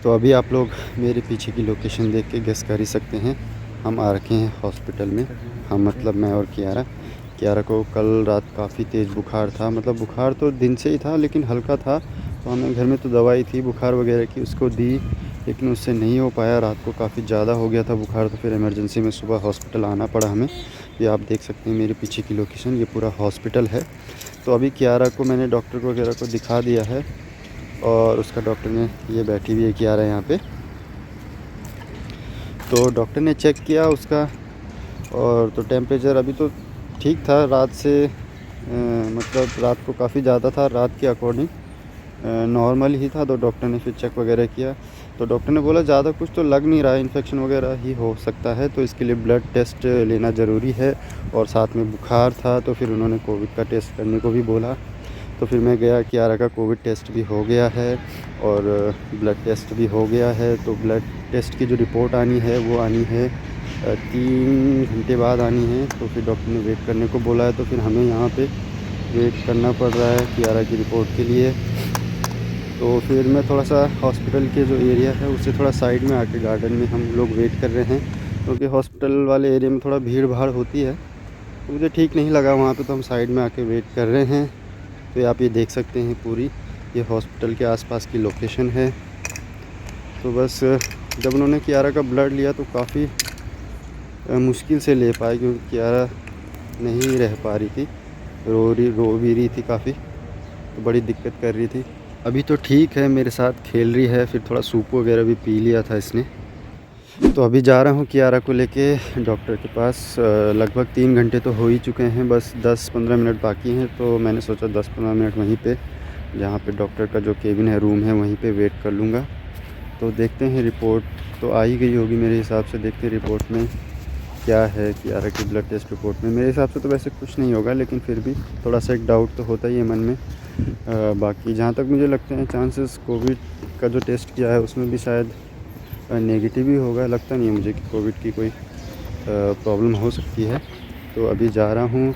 तो अभी आप लोग मेरे पीछे की लोकेशन देख के गेस कर ही सकते हैं, हम आ रखे हैं हॉस्पिटल में। हम मतलब मैं और कियारा। कियारा को कल रात काफ़ी तेज़ बुखार था, मतलब बुखार तो दिन से ही था लेकिन हल्का था। तो हमने घर में तो दवाई थी बुखार वगैरह की, उसको दी, लेकिन उससे नहीं हो पाया। रात को काफ़ी ज़्यादा हो गया था बुखार, तो फिर इमरजेंसी में सुबह हॉस्पिटल आना पड़ा हमें। ये आप देख सकते हैं मेरे पीछे की लोकेशन, ये पूरा हॉस्पिटल है। तो अभी कियारा को मैंने डॉक्टर को वगैरह को दिखा दिया है, और उसका डॉक्टर ने, ये बैठी हुई है कियारा यहाँ पे, तो डॉक्टर ने चेक किया उसका। और तो टेम्परेचर अभी तो ठीक था, रात से मतलब रात को काफ़ी ज़्यादा था, रात के अकॉर्डिंग नॉर्मल ही था। तो डॉक्टर ने फिर चेक वगैरह किया, तो डॉक्टर ने बोला ज़्यादा कुछ तो लग नहीं रहा है, इन्फेक्शन वगैरह ही हो सकता है, तो इसके लिए ब्लड टेस्ट लेना ज़रूरी है। और साथ में बुखार था, तो फिर उन्होंने कोविड का टेस्ट करने को भी बोला। तो फिर मैं गया, कियारा का कोविड टेस्ट भी हो गया है और ब्लड टेस्ट भी हो गया है। तो ब्लड टेस्ट की जो रिपोर्ट आनी है वो आनी है 3 घंटे बाद आनी है। तो फिर डॉक्टर ने वेट करने को बोला है, तो फिर हमें यहाँ पे वेट करना पड़ रहा है कियारा की रिपोर्ट के लिए। तो फिर मैं थोड़ा सा हॉस्पिटल के जो एरिया है उससे थोड़ा साइड में आके गार्डन में हम लोग वेट कर रहे हैं, क्योंकि हॉस्पिटल वाले एरिया में थोड़ा भीड़ भाड़ होती है, तो मुझे ठीक नहीं लगा वहाँ पे, तो हम साइड में आके वेट कर रहे हैं। तो आप ये देख सकते हैं पूरी ये हॉस्पिटल के आसपास की लोकेशन है। तो बस जब उन्होंने कियारा का ब्लड लिया तो काफ़ी मुश्किल से ले पाए, क्योंकि कियारा नहीं रह पा रही थी, रो भी रही थी काफ़ी, तो बड़ी दिक्कत कर रही थी। अभी तो ठीक है, मेरे साथ खेल रही है, फिर थोड़ा सूप वगैरह भी पी लिया था इसने। तो अभी जा रहा हूँ कियारा को लेके डॉक्टर के पास। लगभग 3 घंटे तो हो ही चुके हैं, बस 10-15 मिनट बाकी हैं। तो मैंने सोचा 10-15 मिनट वहीं पे, जहाँ पे डॉक्टर का जो केबिन है, रूम है, वहीं पे वेट कर लूँगा। तो देखते हैं, रिपोर्ट तो आ ही गई होगी मेरे हिसाब से। देखते हैं रिपोर्ट में क्या है, कियारा की ब्लड टेस्ट रिपोर्ट में। मेरे हिसाब से तो वैसे कुछ नहीं होगा, लेकिन फिर भी थोड़ा सा एक डाउट तो होता ही है मन में। बाकी जहाँ तक मुझे लगते हैं चांसेस, कोविड का जो टेस्ट किया है उसमें भी शायद नेगेटिव ही होगा। लगता नहीं है मुझे कि कोविड की कोई प्रॉब्लम हो सकती है। तो अभी जा रहा हूँ,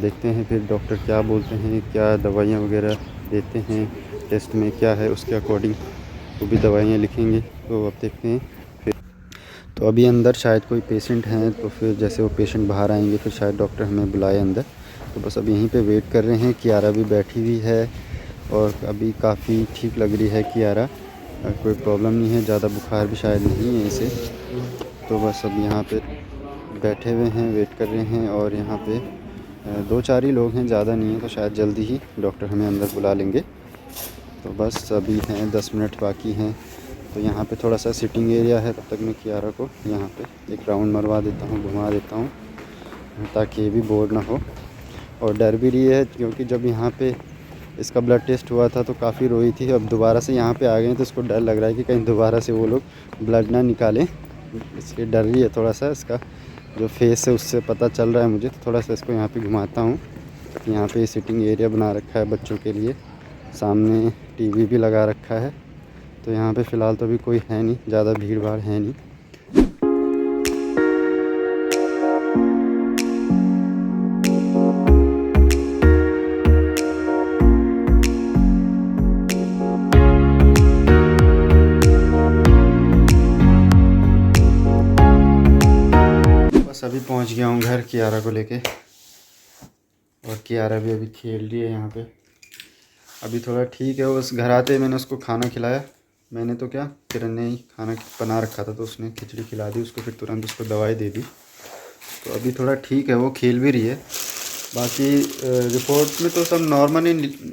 देखते हैं फिर डॉक्टर क्या बोलते हैं, क्या दवाइयाँ वगैरह देते हैं, टेस्ट में क्या है उसके अकॉर्डिंग वो भी दवाइयाँ लिखेंगे। तो अब देखते हैं फिर। तो अभी अंदर शायद कोई पेशेंट हैं, तो फिर जैसे वो पेशेंट बाहर आएंगे फिर शायद डॉक्टर हमें बुलाए अंदर। तो बस अब यहीं पे वेट कर रहे हैं। कियारा भी बैठी हुई है और अभी काफ़ी ठीक लग रही है कियारा, कोई प्रॉब्लम नहीं है, ज़्यादा बुखार भी शायद नहीं है इसे। तो बस अब यहाँ पे बैठे हुए हैं, वेट कर रहे हैं। और यहाँ पे 2-4 ही लोग हैं, ज़्यादा नहीं है, तो शायद जल्दी ही डॉक्टर हमें अंदर बुला लेंगे। तो बस अभी हैं 10 मिनट बाकी हैं। तो यहाँ पे थोड़ा सा सिटिंग एरिया है, तब तक मैं कियारा को यहाँ पे एक राउंड मरवा देता हूँ, घुमा देता हूँ, ताकि ये भी बोर ना हो। और डर भी रही है, क्योंकि जब यहाँ पे इसका ब्लड टेस्ट हुआ था तो काफ़ी रोई थी। अब दोबारा से यहाँ पे आ गए हैं तो इसको डर लग रहा है कि कहीं दोबारा से वो लोग ब्लड ना निकालें, इसलिए डर रही है थोड़ा सा। इसका जो फेस है उससे पता चल रहा है मुझे। तो थोड़ा सा इसको यहाँ पे घुमाता हूँ। यहाँ पे सिटिंग एरिया बना रखा है बच्चों के लिए, सामने टीवी भी लगा रखा है। तो यहाँ पे फ़िलहाल तो अभी कोई है नहीं, ज़्यादा भीड़ भाड़ है नहीं। बस अभी पहुँच गया हूँ घर कियारा को लेके, और कियारा भी अभी खेल रही है यहाँ पे। अभी थोड़ा ठीक है, बस घर आते ही मैंने उसको खाना खिलाया। मैंने तो क्या, किरण ने ही खाना बना रखा था, तो उसने खिचड़ी खिला दी उसको, फिर तुरंत उसको दवाई दे दी। तो अभी थोड़ा ठीक है, वो खेल भी रही है। बाकी रिपोर्ट में तो सब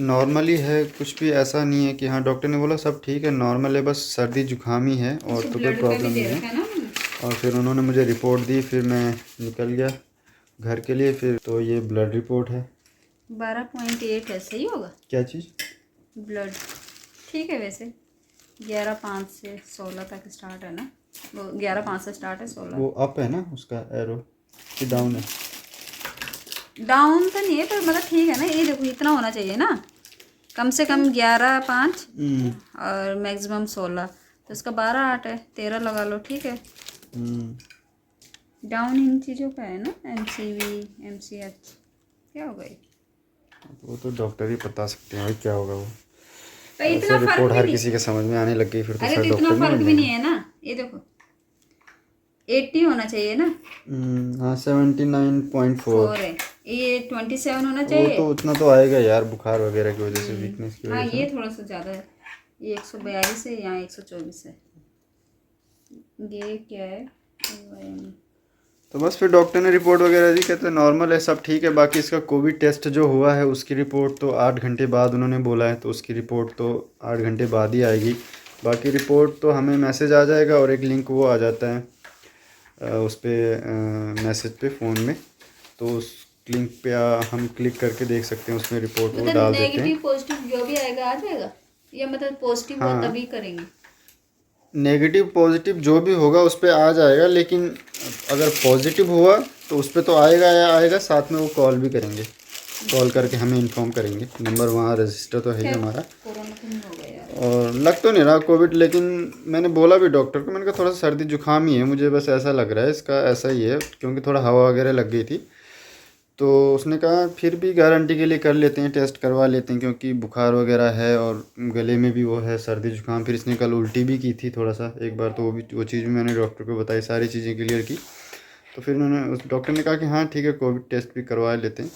नॉर्मली है, कुछ भी ऐसा नहीं है कि हाँ, डॉक्टर ने बोला सब ठीक है, नॉर्मल है, बस सर्दी जुकाम ही है और तो कोई प्रॉब्लम नहीं है। और फिर उन्होंने मुझे रिपोर्ट दी, फिर मैं निकल गया घर के लिए। फिर तो ये ब्लड रिपोर्ट है 12.8 है, सही होगा। क्या चीज़? ब्लड ठीक है वैसे। 11.5 से 16 तक स्टार्ट है ना, वो 11.5 से स्टार्ट है, 16। वो अप है ना उसका एरो, कि डाउन है? डाउन तो नहीं है, पर मतलब ठीक है ना। ये देखो, इतना होना चाहिए ना, कम से कम 11.5 और मैक्सिमम 16। तो इसका 12.8 है, 13 लगा लो, ठीक है। डाउन इन चीज़ों का है ना, MCV MCH क्या होगा ये? वो तो डॉक्टर ही बता सकते हैं भाई क्या होगा वो। पर इतना ऐसे फर्क रिपोर्ट भी हर नहीं। किसी के समझ में आने लग गई फिर तो अरे फिर तो इतना डॉक्टर फर्क नहीं भी मिल नहीं है ना, ये देखो 80 होना चाहिए ना, हाँ 79.4। 4 है, ये 27 होना वो चाहिए। तो उतना तो आएगा यार, बुखार वगैरह की वजह से, वीकनेस की हाँ वजह से ये ना। थोड़ा सा ज़्यादा है, ये 142 है, यहाँ 124 है। ये क्या है? तो बस फिर डॉक्टर ने रिपोर्ट वगैरह दी, कहते हैं नॉर्मल है, सब ठीक है। बाकी इसका कोविड टेस्ट जो हुआ है उसकी रिपोर्ट तो 8 घंटे बाद उन्होंने बोला है, तो उसकी रिपोर्ट तो 8 घंटे बाद ही आएगी। बाकी रिपोर्ट तो हमें मैसेज आ जाएगा और एक लिंक वो आ जाता है उस पर मैसेज पे फ़ोन में, तो उस लिंक पे हम क्लिक करके देख सकते हैं, उसमें रिपोर्ट वो मतलब डाल देते हैं। नेगेटिव पॉजिटिव जो भी आएगा आ जाएगा, या मतलब पॉजिटिव हुआ हाँ, तभी करेंगे? नेगेटिव पॉजिटिव जो भी होगा उस पर आ जाएगा, लेकिन अगर पॉजिटिव हुआ तो उस पर तो आएगा या आएगा, साथ में वो कॉल भी करेंगे, कॉल करके हमें इन्फॉर्म करेंगे। नंबर वहाँ रजिस्टर तो है ही हमारा। कोरोना तो नहीं होगा यार? और लग तो नहीं रहा कोविड, लेकिन मैंने बोला भी डॉक्टर को, मैंने कहा थोड़ा सा सर्दी जुकाम ही है मुझे, बस ऐसा लग रहा है इसका, ऐसा ही है, क्योंकि थोड़ा हवा वगैरह लग गई थी। तो उसने कहा फिर भी गारंटी के लिए कर लेते हैं, टेस्ट करवा लेते हैं, क्योंकि बुखार वगैरह है और गले में भी वो है सर्दी जुकाम। फिर इसने कल उल्टी भी की थी थोड़ा सा एक बार, तो वो चीज़ भी मैंने डॉक्टर को बताई, सारी चीज़ें क्लियर की। तो फिर उन्होंने उस डॉक्टर ने कहा कि हाँ ठीक है, कोविड टेस्ट भी करवा लेते हैं।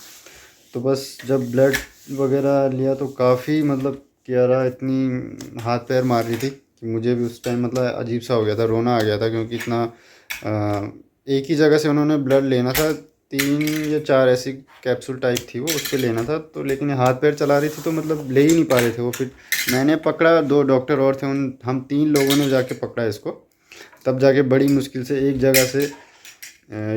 तो बस जब ब्लड वगैरह लिया तो काफ़ी मतलब कियारा इतनी हाथ पैर मार रही थी कि मुझे भी उस टाइम मतलब अजीब सा हो गया था, रोना आ गया था, क्योंकि इतना एक ही जगह से उन्होंने ब्लड लेना था, 3 या 4 ऐसी कैप्सूल टाइप थी वो, उस पर लेना था। तो लेकिन ये हाथ पैर चला रही थी तो मतलब ले ही नहीं पा रहे थे वो। फिर मैंने पकड़ा, 2 डॉक्टर और थे, हम 3 लोगों ने जाके पकड़ा इसको, तब जाके बड़ी मुश्किल से एक जगह से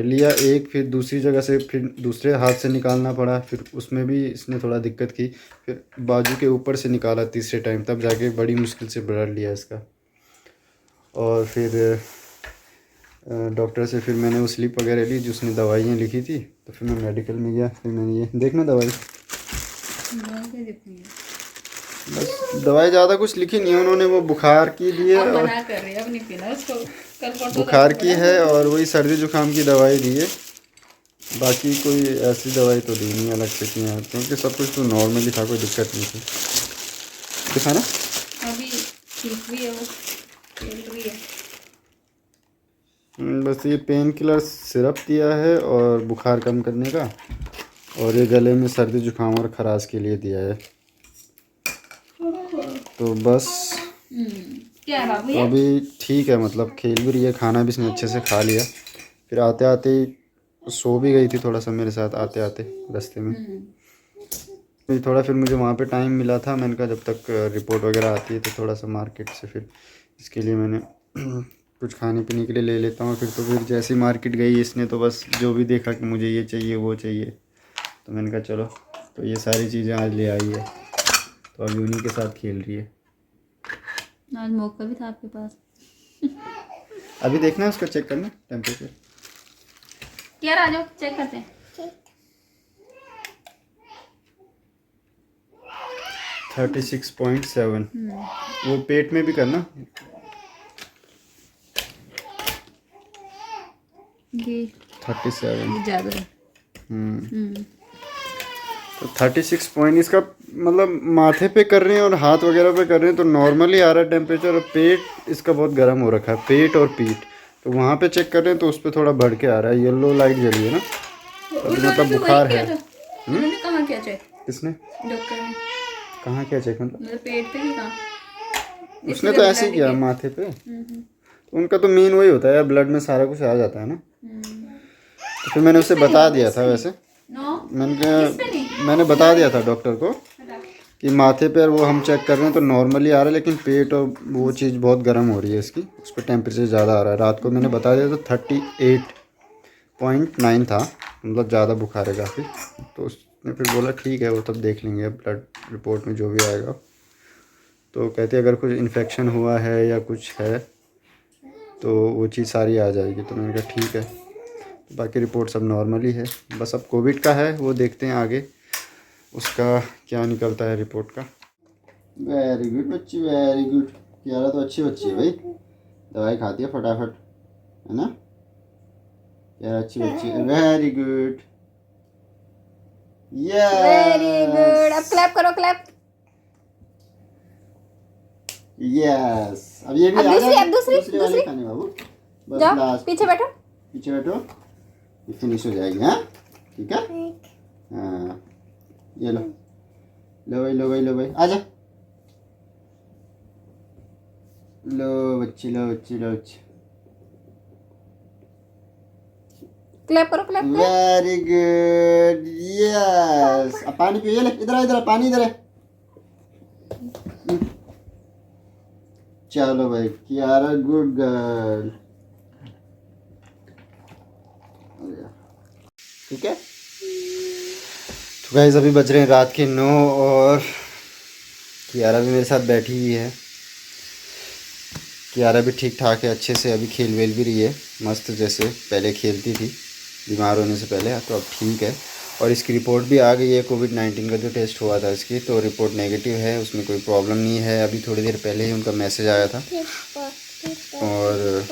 लिया, एक फिर दूसरी जगह से, फिर दूसरे हाथ से निकालना पड़ा, फिर उसमें भी इसने थोड़ा दिक्कत की, फिर बाजू के ऊपर से निकाला तीसरे टाइम, तब जाके बड़ी मुश्किल से ब्लड लिया इसका। और फिर डॉक्टर से फिर मैंने वो स्लिप वगैरह ली जो उसने दवाइयाँ लिखी थी, तो फिर मैं मेडिकल में गया, फिर मैंने ये देखना दवाई, बस दवाई ज़्यादा कुछ लिखी नहीं है उन्होंने, वो बुखार की दी है अब और मना कर रही है, अब नहीं पीना उसको, कल परसों बुखार की है, और वही सर्दी जुकाम की दवाई दी है। बाकी कोई ऐसी दवाई तो दी नहीं अलग से की है, क्योंकि सब कुछ तो नॉर्मली था, कोई दिक्कत नहीं थी। दिखाना अभी ठीक भी है, वो खेल रही है। बस ये पेन किलर सिरप दिया है और बुखार कम करने का, और ये गले में सर्दी जुकाम और खराश के लिए दिया है। तो बस क्या है बाबू तो ये? अभी ठीक है, मतलब खेल भी रही है, खाना भी इसने अच्छे से खा लिया। फिर आते आते ही सो भी गई थी थोड़ा सा मेरे साथ, आते आते रास्ते में। फिर थोड़ा फिर मुझे वहाँ पे टाइम मिला था, मैंने कहा जब तक रिपोर्ट वगैरह आती है तो थोड़ा सा मार्केट से फिर इसके लिए मैंने कुछ खाने पीने के लिए ले लेता हूँ। फिर जैसे ही मार्केट गई इसने, तो बस जो भी देखा कि मुझे ये चाहिए वो चाहिए, तो मैंने कहा चलो, तो ये सारी चीज़ें आज ले आई है, तो अभी उन्हीं के साथ खेल रही है। आज मौका भी था आपके पास। अभी देखना है उसका, चेक करना टेम्परेचर। क्या आ जाओ चेक करते हैं। 36.7। वो पेट में भी करना। ये 37। ज़्यादा है। तो 36 पॉइंट इसका मतलब माथे पे कर रहे हैं और हाथ वगैरह पे कर रहे हैं तो नॉर्मली आ रहा है टेम्परेचर, और पेट इसका बहुत गर्म हो रखा है, पेट और पीठ, तो वहाँ पे चेक कर रहे हैं तो उस पर थोड़ा बढ़ के आ रहा है, येलो लाइट जली है ना, तो मतलब बुखार है। उन्होंने कहाँ किया चेक? किसने? डॉक्टर ने कहाँ क्या चेक मतलब? पेट पे ही कहाँ? उसने तो ऐसे ही किया माथे पे, तो उनका तो मेन वही होता है, ब्लड में सारा कुछ आ जाता है ना। तो फिर मैंने उसे बता दिया था, वैसे मैंने बता दिया था डॉक्टर को कि माथे पर वो हम चेक कर रहे हैं तो नॉर्मली आ रहा है, लेकिन पेट और वो चीज़ बहुत गर्म हो रही है इसकी, उस पर टेम्परेचर ज़्यादा आ रहा है। रात को मैंने बता दिया तो 38.9 था, मतलब ज़्यादा बुखार है काफ़ी। तो उसने फिर बोला ठीक है, वो तब देख लेंगे ब्लड रिपोर्ट में जो भी आएगा। तो कहते अगर कुछ इन्फेक्शन हुआ है या कुछ है तो वो चीज़ सारी आ जाएगी, तो मैंने कहा ठीक है। बाकी रिपोर्ट सब नॉर्मल ही है, बस अब कोविड का है, वो देखते हैं आगे उसका क्या निकलता है रिपोर्ट का। वेरी गुड बच्ची, वेरी गुड। कियारा तो अच्छी बच्ची है भाई, दवाई खाती है फटाफट, है ना यार, अच्छी बच्ची है। Very good, very good. अब क्लैप करो, क्लैप। यस, अब ये भी अब आ दूसरी, जाए, अब दूसरी वाली खाने बाबू, बस जाओ लास्ट, पीछे बैठो। पीछे बैठो, ये फिनिश हो जाएगी। हाँ ठीक है, हाँ ये लो, लो भाई, लो भाई, लो भाई, आजा, लो बच्ची, लो बच्ची, लो बच्ची, क्लैप करो, clap clap. Very good, yes. अब पानी पियो, ये ले, इधर आ, इधर आ, पानी इधर है। चलो भाई, कियारा गुड गर्ल, ठीक है। तो गाइस अभी बज रहे हैं रात के 9 और कियारा भी मेरे साथ बैठी हुई है। कियारा भी ठीक ठाक है, अच्छे से अभी खेल वेल भी रही है मस्त, जैसे पहले खेलती थी बीमार होने से पहले, तो अब ठीक है। और इसकी रिपोर्ट भी आ गई है, कोविड-19 का जो टेस्ट हुआ था इसकी, तो रिपोर्ट नेगेटिव है, उसमें कोई प्रॉब्लम नहीं है। अभी थोड़ी देर पहले ही उनका मैसेज आया था। और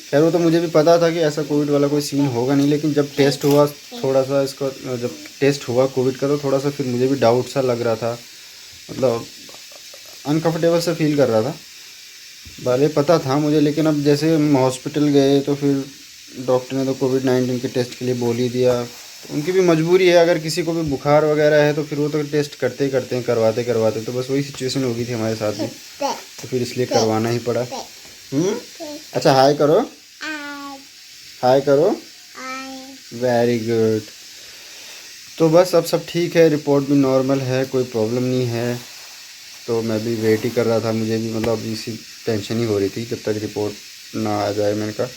खैर वो तो मुझे भी पता था कि ऐसा कोविड वाला कोई सीन होगा नहीं, लेकिन जब टेस्ट हुआ थोड़ा सा इसका, जब टेस्ट हुआ कोविड का, तो थोड़ा सा फिर मुझे भी डाउट सा लग रहा था, मतलब अनकंफर्टेबल सा फील कर रहा था। भले पता था मुझे, लेकिन अब जैसे हम हॉस्पिटल गए तो फिर डॉक्टर ने तो कोविड-19 के टेस्ट के लिए बोल ही दिया। तो उनकी भी मजबूरी है, अगर किसी को भी बुखार वगैरह है तो फिर वो तो टेस्ट करते ही करते हैं, करवाते करवाते, तो बस वही सिचुएशन हो गई थी हमारे साथ भी, तो फिर इसलिए करवाना ही पड़ा। अच्छा हाय करो, हाय करो, वेरी गुड। तो बस अब सब ठीक है, रिपोर्ट भी नॉर्मल है, कोई प्रॉब्लम नहीं है। तो मैं भी वेट ही कर रहा था, मुझे भी मतलब इसी टेंशन ही हो रही थी जब तक रिपोर्ट ना आ जाए। मैंने कहा,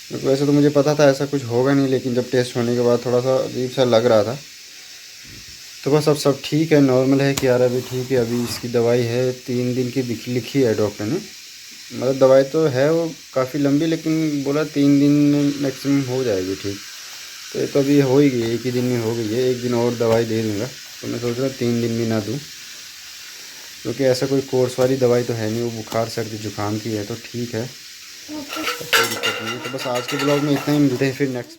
क्योंकि वैसे तो मुझे पता था ऐसा कुछ होगा नहीं, लेकिन जब टेस्ट होने के बाद थोड़ा सा अजीब सा लग रहा था। तो बस अब सब ठीक है, नॉर्मल है, कियारा भी ठीक है। अभी इसकी दवाई है 3 दिन की लिखी है डॉक्टर ने, मतलब दवाई तो है वो काफ़ी लंबी, लेकिन बोला 3 दिन में मैक्सिमम हो जाएगी ठीक। तो ये तो अभी हो ही गई, एक ही दिन में हो गई है, 1 दिन और दवाई दे दूँगा। तो मैं सोच रहा हूँ 3 दिन में ना दूँ, क्योंकि ऐसा कोई कोर्स वाली दवाई तो है नहीं, वो बुखार सर्दी जुकाम की है, तो ठीक है, कोई दिक्कत नहीं है। तो बस आज के ब्लॉग में इतना ही, मिलते हैं फिर नेक्स्ट।